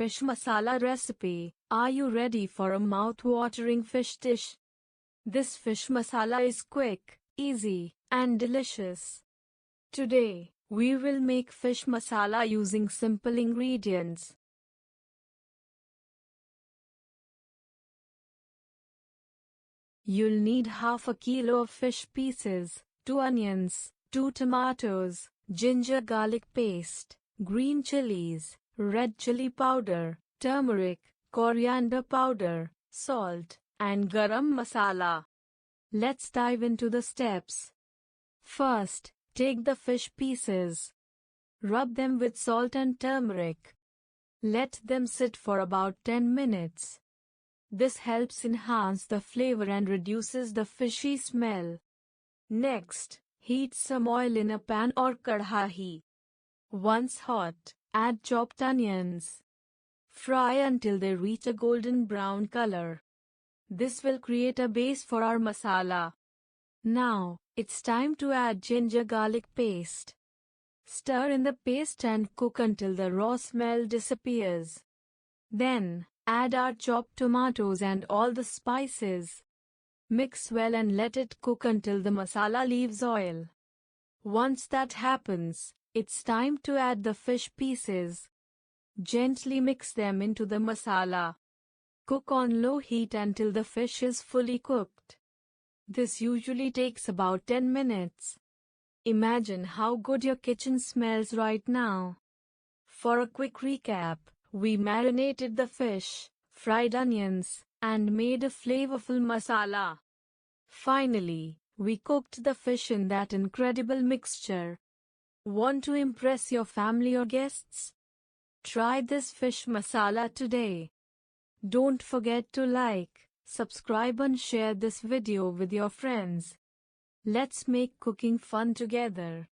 fish masala recipe. Are you ready for a mouth-watering fish dish? This fish masala is quick, easy, and delicious. Today, we will make fish masala using simple ingredients. You'll need half a kilo of fish pieces, 2 onions, 2 tomatoes, ginger garlic paste, green chilies, red chili powder, turmeric, coriander powder, salt, and garam masala. Let's dive into the steps. First, take the fish pieces. Rub them with salt and turmeric. Let them sit for about 10 minutes. This helps enhance the flavor and reduces the fishy smell. Next, heat some oil in a pan or kadhahi. Once hot, add chopped onions. Fry until they reach a golden brown color. This will create a base for our masala. Now, it's time to add ginger garlic paste. Stir in the paste and cook until the raw smell disappears. Then, add our chopped tomatoes and all the spices. Mix well and let it cook until the masala leaves oil. Once that happens, it's time to add the fish pieces. Gently mix them into the masala. Cook on low heat until the fish is fully cooked. This usually takes about 10 minutes. Imagine how good your kitchen smells right now. For a quick recap, we marinated the fish, fried onions, and made a flavorful masala. Finally, we cooked the fish in that incredible mixture. Want to impress your family or guests? Try this fish masala today. Don't forget to like, subscribe and share this video with your friends. Let's make cooking fun together.